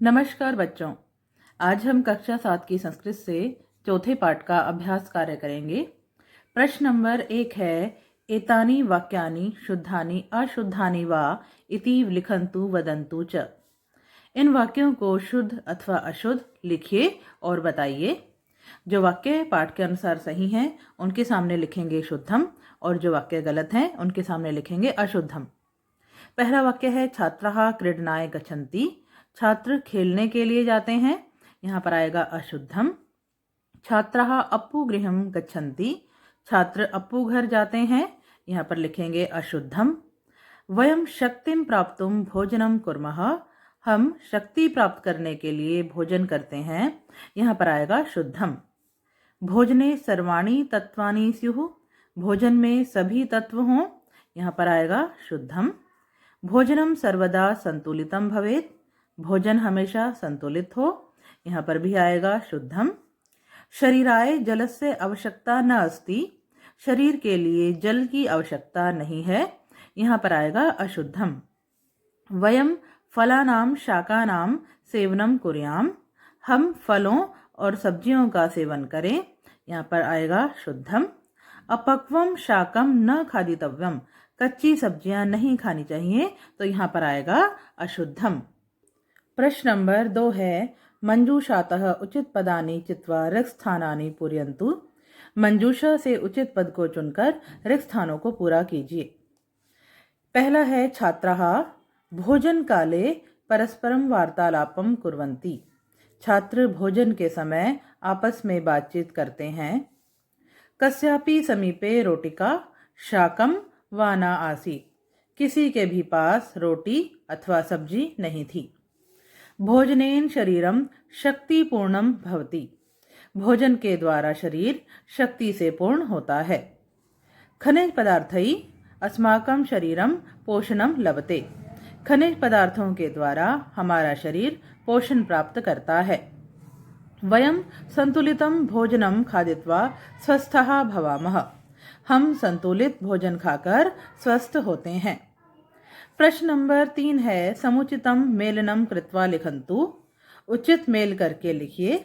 नमस्कार बच्चों। आज हम कक्षा 7 की संस्कृत से चौथे पाठ का अभ्यास कार्य करेंगे। प्रश्न नंबर 1 है, एतानि वाक्यानि शुद्धानि अशुद्धानि वा इति लिखन्तु वदन्तु च। इन वाक्यों को शुद्ध अथवा अशुद्ध लिखिए और बताइए। जो वाक्य पाठ के अनुसार सही हैं उनके सामने लिखेंगे शुद्धम और जो वाक्य गलत हैं उनके सामने लिखेंगे अशुद्धम। पहला वाक्य है, छात्राः क्रीडनाय गच्छन्ति। छात्र खेलने के लिए जाते हैं, यहाँ पर आएगा अशुद्धम। छात्राः अप्पु गृहं गच्छन्ति। छात्र अप्पू घर जाते हैं, यहाँ पर लिखेंगे अशुद्धम। वयं शक्तिं प्राप्तुं भोजनं कुर्मः। हम शक्ति प्राप्त करने के लिए भोजन करते हैं, यहाँ पर आएगा शुद्धम। भोजने सर्वाणि तत्वानि स्युः। भोजन में सभी तत्व हों, यहाँ पर आएगा शुद्धम। भोजनम सर्वदा संतुलितम भवेत्। भोजन हमेशा संतुलित हो, यहाँ पर भी आएगा शुद्धम। शरीराय जलस्य आवश्यकता न अस्ति। शरीर के लिए जल की आवश्यकता नहीं है, यहाँ पर आएगा अशुद्धम। वयम फलानां शाकानां सेवनम कुर्याम। हम फलों और सब्जियों का सेवन करें, यहाँ पर आएगा शुद्धम। अपक्वम शाकम न खादितव्यम। कच्ची सब्जियां नहीं खानी चाहिए, तो यहाँ पर आएगा अशुद्धम। प्रश्न नंबर 2 है, मंजूषातः उचित पदानि चित्वा रिक्त स्थानानि पूरयन्तु। मंजूषा से उचित पद को चुनकर रिक्त स्थानों को पूरा कीजिए। पहला है, छात्राः भोजन काले परस्परम वार्तालापम कुर्वन्ति। छात्र भोजन के समय आपस में बातचीत करते हैं। कस्यापि समीपे रोटिका शाकम वा न आसीत्। किसी के भी पास रोटी अथवा सब्जी नहीं थी। भोजनेन शरीरम शक्तिपूर्णम भवति। भोजन के द्वारा शरीर शक्ति से पूर्ण होता है। खनिज पदार्थै अस्माकं शरीरम पोषणम लभते। खनिज पदार्थों के द्वारा हमारा शरीर पोषण प्राप्त करता है। वयम संतुलितम भोजनम खादित्वा स्वस्थः भवामः। हम संतुलित भोजन खाकर स्वस्थ होते हैं। प्रश्न नंबर 3 है, समुचितम मेलनम कृत्वा लिखन्तु। उचित मेल करके लिखिए।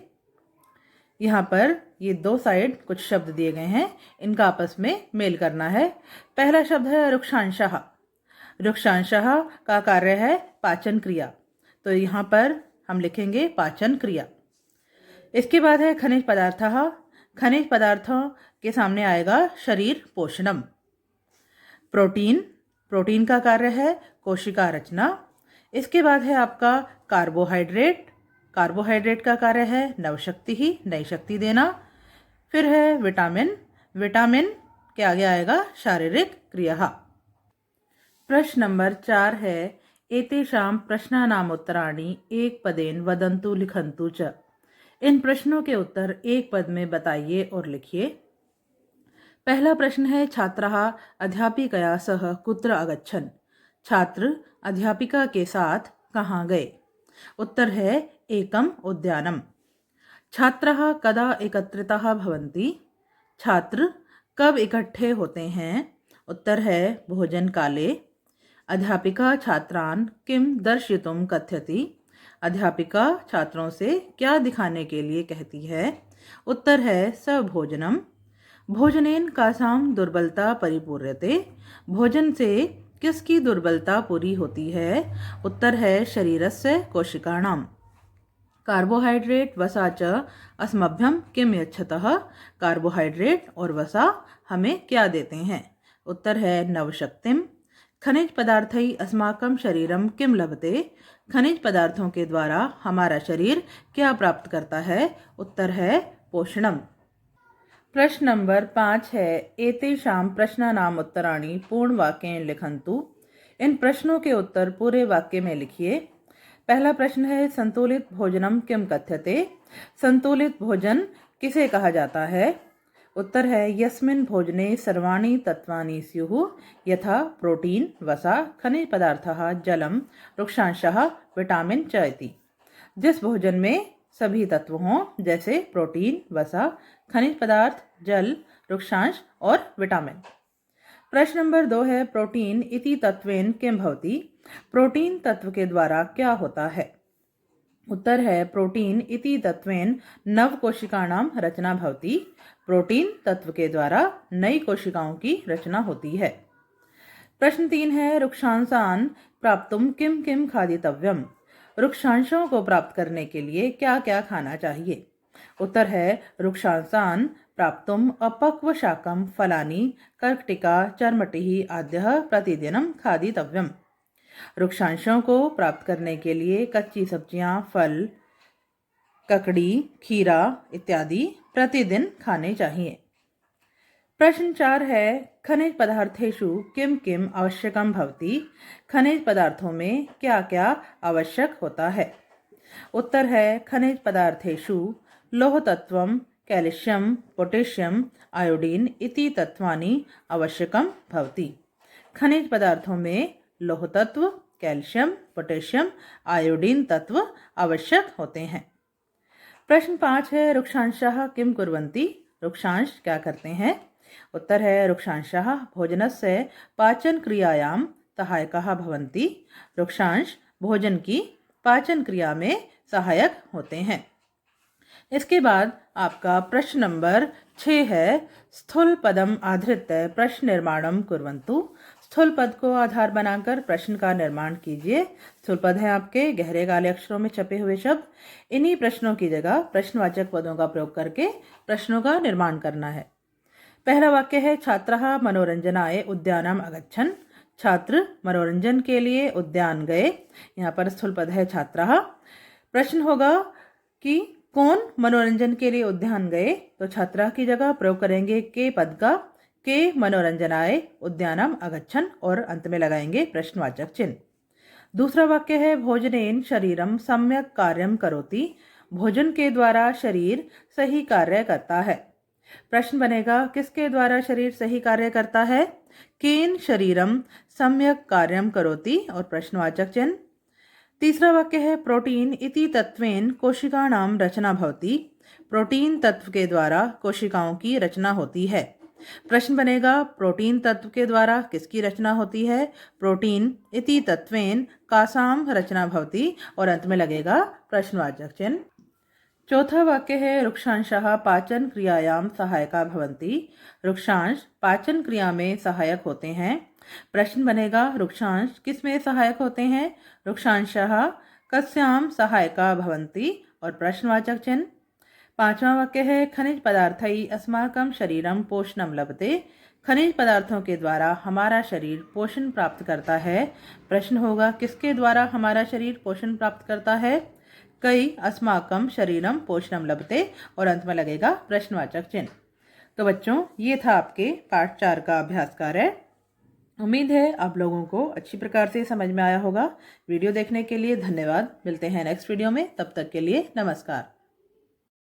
यहाँ पर ये दो साइड कुछ शब्द दिए गए हैं, इनका आपस में मेल करना है। पहला शब्द है रुक्षांशः। रुक्षांशः का कार्य है पाचन क्रिया, तो यहाँ पर हम लिखेंगे पाचन क्रिया। इसके बाद है खनिज पदार्थः। खनिज पदार्थों के सामने आएगा शरीर पोषणम। प्रोटीन, प्रोटीन का कार्य है कोशिका रचना। इसके बाद है आपका कार्बोहाइड्रेट। कार्बोहाइड्रेट का कार्य है नवशक्ति ही, नई शक्ति देना। फिर है विटामिन। विटामिन के आगे आएगा शारीरिक क्रिया। प्रश्न नंबर 4 है, एतेषां प्रश्नानाम् उत्तराणि एक पदेन वदन्तु लिखन्तु च। इन प्रश्नों के उत्तर एक पद में बताइए और लिखिए। पहला प्रश्न है, छात्राः अध्यापिकया सह कुत्र अगच्छन्। छात्र अध्यापिका के साथ कहाँ गए। उत्तर है एकम उद्यानम। छात्राः कदा एकत्रिताः भवन्ति। छात्र कब इकट्ठे होते हैं। उत्तर है भोजन काले। अध्यापिका छात्रान् किम दर्शितुं कथयति। अध्यापिका छात्रों से क्या दिखाने के लिए कहती है। उत्तर है सभोजनम। भोजनेन कासां दुर्बलता परिपूर्यते। भोजन से किसकी दुर्बलता पूरी होती है। उत्तर है शरीरस्य कोशिकाणां। कार्बोहाइड्रेट वसा च अस्मभ्यं किम यच्छतः। कार्बोहाइड्रेट और वसा हमें क्या देते हैं। उत्तर है नवशक्तिम। खनिज पदार्थै अस्माकं शरीरम किम लभते। खनिज पदार्थों के द्वारा हमारा शरीर क्या प्राप्त करता है। उत्तर है पोषणम। प्रश्न नंबर 5 है, एतेषां प्रश्नानाम् उत्तराणि पूर्ण वाक्येन लिखन्तु। इन प्रश्नों के उत्तर पूरे वाक्य में लिखिए। पहला प्रश्न है, संतुलित भोजनम किम कथ्यते। संतुलित भोजन किसे कहा जाता है। उत्तर है यस्मिन् भोजने सर्वाणि तत्वानि स्युः यथा प्रोटीन वसा खनिज पदार्थः जलम रुक्षांशः विटामिन च इति। जिस भोजन में सभी तत्व हों, जैसे प्रोटीन वसा खनिज पदार्थ जल रुक्षांश और विटामिन। प्रश्न नंबर 2 है, प्रोटीन इति तत्वेन किम भवति। प्रोटीन तत्व के द्वारा क्या होता है। उत्तर है प्रोटीन इति तत्वेन नव कोशिकाणां रचना भवति। प्रोटीन तत्व के द्वारा नई कोशिकाओं की रचना होती है। प्रश्न 3 है रुक्षांशान प्राप्तुम किम किम खादितव्यम। रुक्षांशों को प्राप्त करने के लिए क्या क्या खाना चाहिए। उत्तर है रुक्षांशान प्राप्तुम अपक्व शाकम फलानि कर्कटिका चर्मटिः आद्यः प्रतिदिनं खादितव्यम। रुक्षांशों को प्राप्त करने के लिए कच्ची सब्जियां, फल, ककड़ी, खीरा इत्यादि प्रतिदिन खाने चाहिए। प्रश्न 4 है खनिज पदार्थेषु किम किम आवश्यकम भवति। खनिज पदार्थों में क्या क्या आवश्यक होता है। उत्तर है खनिज पदार्थेषु लौह तत्वम कैल्शियम पोटेशियम आयोडीन इति तत्वानि आवश्यकम भवति। खनिज पदार्थों में लौह तत्व, कैल्शियम, पोटेशियम, आयोडीन तत्व आवश्यक होते हैं। प्रश्न 5 है रुक्षांशाः किम कुर्वन्ति। रुक्षांश क्या करते हैं। उत्तर है रुक्षांशाः भोजनस्य पाचन क्रियायां सहायकाः भवन्ति। रुक्षांश भोजन की पाचन क्रिया में सहायक होते हैं। इसके बाद आपका प्रश्न नंबर 6 है स्थूल पदम आधृत प्रश्न निर्माणम कुर्वन्तु। स्थूल पद को आधार बनाकर प्रश्न का निर्माण कीजिए। स्थूल पद है आपके गहरे काले अक्षरों में छपे हुए शब्द। इन्हीं प्रश्नों की जगह प्रश्नवाचक पदों का प्रयोग करके प्रश्नों का निर्माण करना है। पहला वाक्य है छात्रः मनोरंजनाय उद्यानम अगच्छन्। छात्र मनोरंजन के लिए उद्यान गए। यहाँ पर स्थूल पद है छात्रः। प्रश्न होगा कि कौन मनोरंजन के लिए उद्यान गए, तो छात्रा की जगह प्रयोग करेंगे के पद का। के मनोरंजनाय उद्यानम अगच्छन् और अंत में लगाएंगे प्रश्नवाचक चिन्ह। दूसरा वाक्य है भोजनेन शरीरम सम्यक कार्यम करोति। भोजन के द्वारा शरीर सही कार्य करता है। प्रश्न बनेगा किसके द्वारा शरीर सही कार्य करता है। केन शरीरम सम्यक कार्यम करोति और प्रश्नवाचक चिन्ह। तीसरा वाक्य है प्रोटीन इति तत्वेन कोशिकाणां रचना भवति। प्रोटीन तत्व के द्वारा कोशिकाओं की रचना होती है। प्रश्न बनेगा प्रोटीन तत्व के द्वारा किसकी रचना होती है। प्रोटीन इति तत्वेन कासाम रचना भवति और अंत में लगेगा प्रश्नवाचक चिन्ह। चौथा वाक्य है रुक्षांशाः पाचन क्रियायां सहायका भवन्ति। रुक्षांश पाचन क्रिया में सहायक होते हैं। प्रश्न बनेगा रुक्षांश किस में सहायक होते हैं। रुक्षांशाः कस्यां सहायका भवन्ति और प्रश्नवाचक चिन्ह। पांचवा वाक्य है खनिज पदार्थैः अस्माकं शरीरं पोषणं लभते। खनिज पदार्थों के द्वारा हमारा शरीर पोषण प्राप्त करता है। प्रश्न होगा किसके द्वारा हमारा शरीर पोषण प्राप्त करता है। कई अस्माकं शरीरम पोषणम लभते और अंत में लगेगा प्रश्नवाचक चिन्ह। तो बच्चों ये था आपके पाठ 4 का अभ्यास कार्य। उम्मीद है आप लोगों को अच्छी प्रकार से समझ में आया होगा। वीडियो देखने के लिए धन्यवाद। मिलते हैं नेक्स्ट वीडियो में, तब तक के लिए नमस्कार।